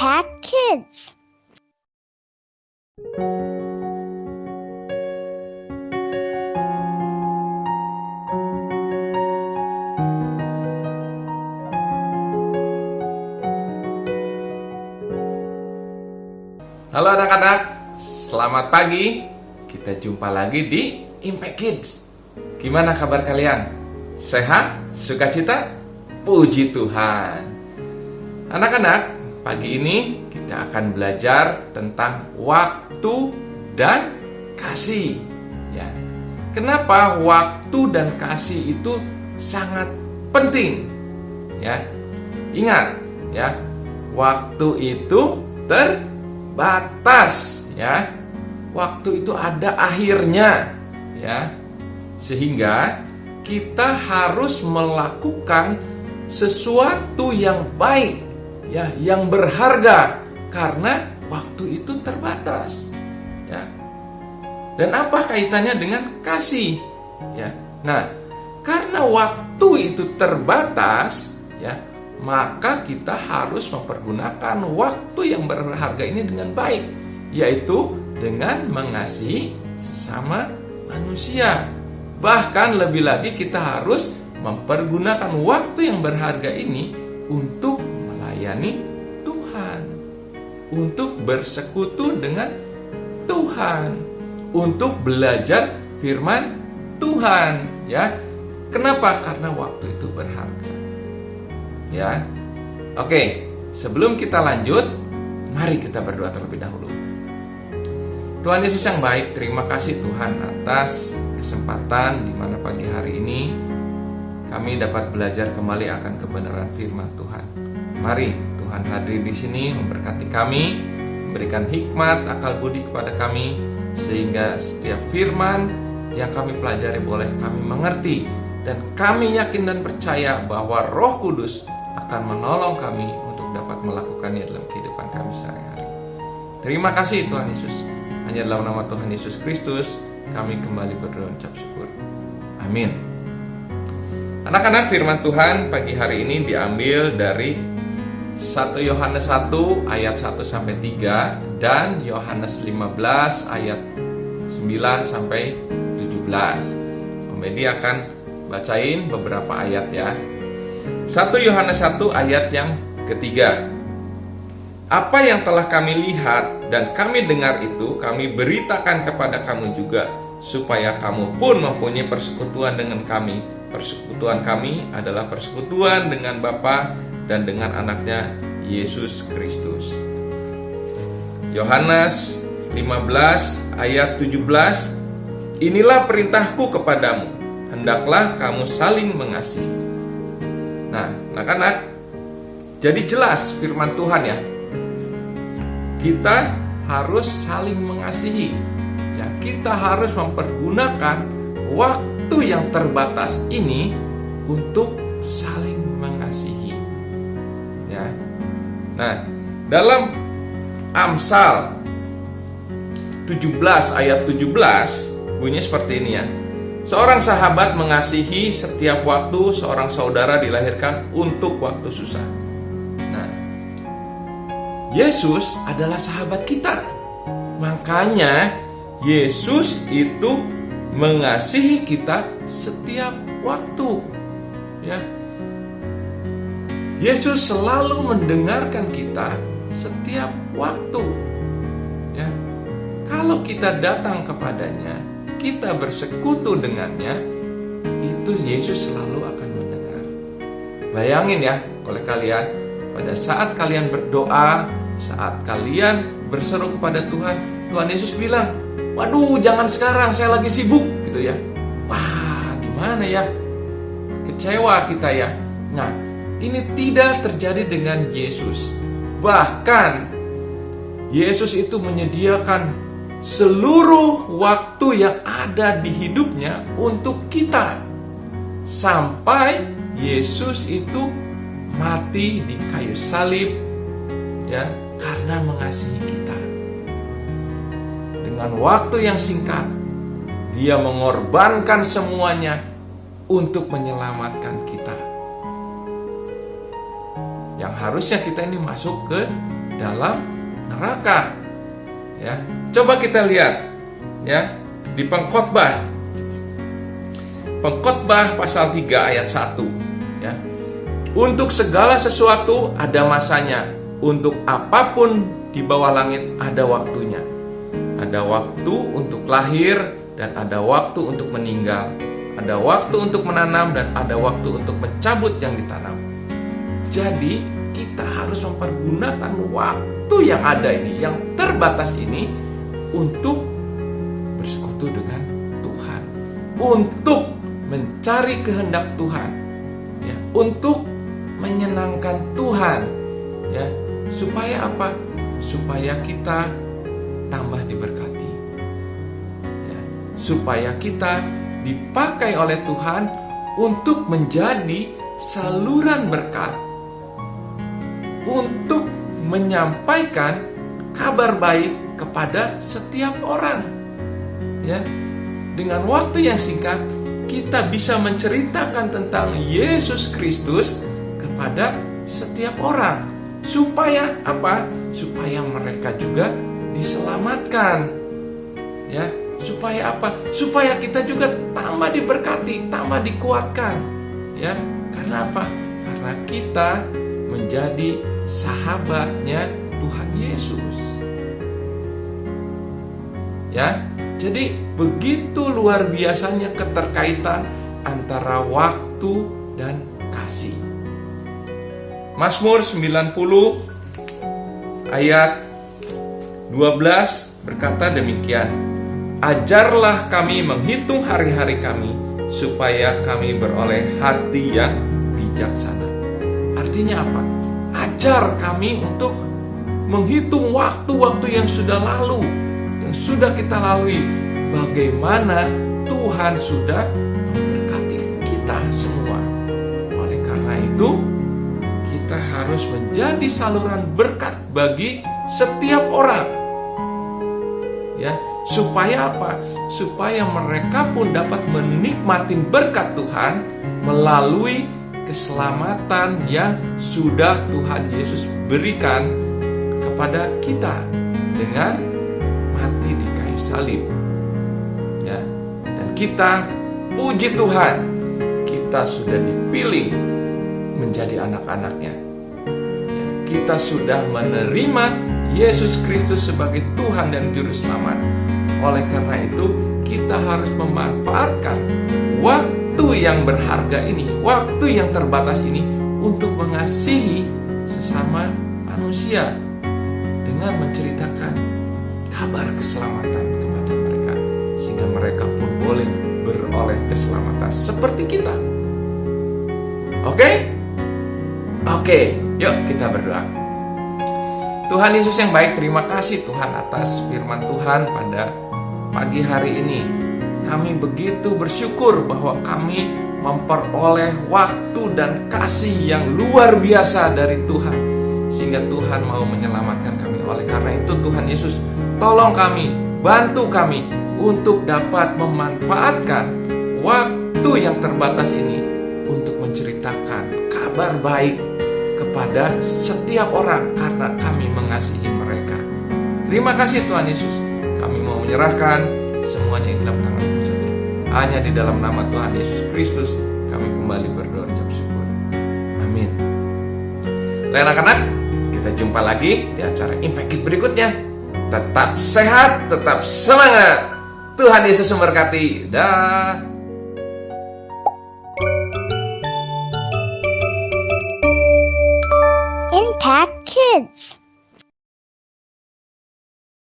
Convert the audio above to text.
Impact Kids. Halo anak-anak, selamat pagi. Kita jumpa lagi di Impact Kids. Gimana kabar kalian? Sehat? Sukacita? Puji Tuhan. Anak-anak, pagi ini kita akan belajar tentang waktu dan kasih. Ya. Kenapa waktu dan kasih itu sangat penting? Ya. Ingat, ya. Waktu itu terbatas, ya. Waktu itu ada akhirnya, ya. Sehingga kita harus melakukan sesuatu yang baik, ya, yang berharga karena waktu itu terbatas, ya. Dan apa kaitannya dengan kasih? Ya. Nah, karena waktu itu terbatas, ya, maka kita harus mempergunakan waktu yang berharga ini dengan baik, yaitu dengan mengasihi sesama manusia. Bahkan lebih lagi kita harus mempergunakan waktu yang berharga ini untuk melayani Tuhan, untuk bersekutu dengan Tuhan, untuk belajar firman Tuhan, ya. Kenapa? Karena waktu itu berharga. Ya. Oke, sebelum kita lanjut, mari kita berdoa terlebih dahulu. Tuhan Yesus yang baik, terima kasih Tuhan atas kesempatan di mana pagi hari ini kami dapat belajar kembali akan kebenaran firman Tuhan. Mari Tuhan hadir di sini memberkati kami, memberikan hikmat, akal budi kepada kami, sehingga setiap firman yang kami pelajari boleh kami mengerti, dan kami yakin dan percaya bahwa Roh Kudus akan menolong kami untuk dapat melakukannya dalam kehidupan kami sehari-hari. Terima kasih Tuhan Yesus. Hanya dalam nama Tuhan Yesus Kristus kami kembali berdoa ucap syukur. Amin. Anak-anak, firman Tuhan pagi hari ini diambil dari 1 Yohanes 1 ayat 1 sampai 3 dan Yohanes 15 ayat 9 sampai 17. Medi akan bacain beberapa ayat ya. 1 Yohanes 1 ayat yang ketiga. Apa yang telah kami lihat dan kami dengar itu kami beritakan kepada kamu juga, supaya kamu pun mempunyai persekutuan dengan kami. Persekutuan kami adalah persekutuan dengan Bapa dan dengan anaknya Yesus Kristus. Yohanes 15 ayat 17. Inilah perintahku kepadamu, hendaklah kamu saling mengasihi. Nah, anak-anak, jadi jelas firman Tuhan ya. Kita harus saling mengasihi. Ya, kita harus mempergunakan waktu yang terbatas ini untuk saling mengasihi. Ya. Nah, dalam Amsal 17 ayat 17 bunyinya seperti ini ya. Seorang sahabat mengasihi setiap waktu seorang saudara dilahirkan untuk waktu susah. Nah, Yesus adalah sahabat kita. Makanya Yesus itu mengasihi kita setiap waktu. Ya. Yesus selalu mendengarkan kita setiap waktu. Ya. Kalau kita datang kepadanya, kita bersekutu dengannya, itu Yesus selalu akan mendengar. Bayangin ya, oleh kalian, pada saat kalian berdoa, saat kalian berseru kepada Tuhan, Tuhan Yesus bilang, waduh jangan sekarang, saya lagi sibuk, gitu ya. Wah, gimana ya? Kecewa kita ya. Nah, ini tidak terjadi dengan Yesus. Bahkan, Yesus itu menyediakan seluruh waktu yang ada di hidupnya untuk kita, sampai Yesus itu mati di kayu salib, ya, karena mengasihi kita. Dengan waktu yang singkat, Dia mengorbankan semuanya untuk menyelamatkan kita. Yang harusnya kita ini masuk ke dalam neraka. Ya, coba kita lihat ya di Pengkhotbah pasal 3 ayat 1 ya. Untuk segala sesuatu ada masanya, untuk apapun di bawah langit ada waktunya. Ada waktu untuk lahir dan ada waktu untuk meninggal. Ada waktu untuk menanam dan ada waktu untuk mencabut yang ditanam. Jadi kita harus mempergunakan waktu yang ada ini, yang terbatas ini, untuk bersekutu dengan Tuhan, untuk mencari kehendak Tuhan, ya, untuk menyenangkan Tuhan, ya, supaya apa? Supaya kita tambah diberkati, ya, supaya kita dipakai oleh Tuhan untuk menjadi saluran berkat, untuk menyampaikan kabar baik kepada setiap orang. Ya, dengan waktu yang singkat kita bisa menceritakan tentang Yesus Kristus kepada setiap orang. Supaya apa? Supaya mereka juga diselamatkan. Ya, supaya apa? Supaya kita juga tambah diberkati, tambah dikuatkan. Ya, karena apa? Karena kita menjadi sahabatnya Tuhan Yesus. Ya, jadi begitu luar biasanya keterkaitan antara waktu dan kasih. Mazmur 90 ayat 12 berkata demikian, ajarlah kami menghitung hari-hari kami, supaya kami beroleh hati yang bijaksana. Artinya apa? Ajar kami untuk menghitung waktu-waktu yang sudah lalu, yang sudah kita lalui. Bagaimana Tuhan sudah memberkati kita semua. Oleh karena itu, kita harus menjadi saluran berkat bagi setiap orang. Ya, supaya apa? Supaya mereka pun dapat menikmati berkat Tuhan melalui keselamatan yang sudah Tuhan Yesus berikan kepada kita dengan mati di kayu salib. Ya, dan kita puji Tuhan, kita sudah dipilih menjadi anak-anaknya. Ya, kita sudah menerima Yesus Kristus sebagai Tuhan dan Juru Selamat. Oleh karena itu, kita harus memanfaatkan waktu yang berharga ini, waktu yang terbatas ini, untuk mengasihi sesama manusia dengan menceritakan kabar keselamatan kepada mereka, sehingga mereka pun boleh beroleh keselamatan seperti kita. Oke? Oke, yuk kita berdoa. Tuhan Yesus yang baik, terima kasih Tuhan atas firman Tuhan pada pagi hari ini. Kami begitu bersyukur bahwa kami memperoleh waktu dan kasih yang luar biasa dari Tuhan, sehingga Tuhan mau menyelamatkan kami. Oleh karena itu Tuhan Yesus, tolong kami, bantu kami untuk dapat memanfaatkan waktu yang terbatas ini untuk menceritakan kabar baik kepada setiap orang, karena kami mengasihi mereka. Terima kasih Tuhan Yesus. Kami mau menyerahkan semuanya di dalam tangan-Mu saja. Hanya di dalam nama Tuhan Yesus Kristus kami kembali berdoa ucap syukur. Amin. Anak-anak, kita jumpa lagi di acara Impact Kids berikutnya. Tetap sehat, tetap semangat. Tuhan Yesus memberkati. Dah. Impact Kids.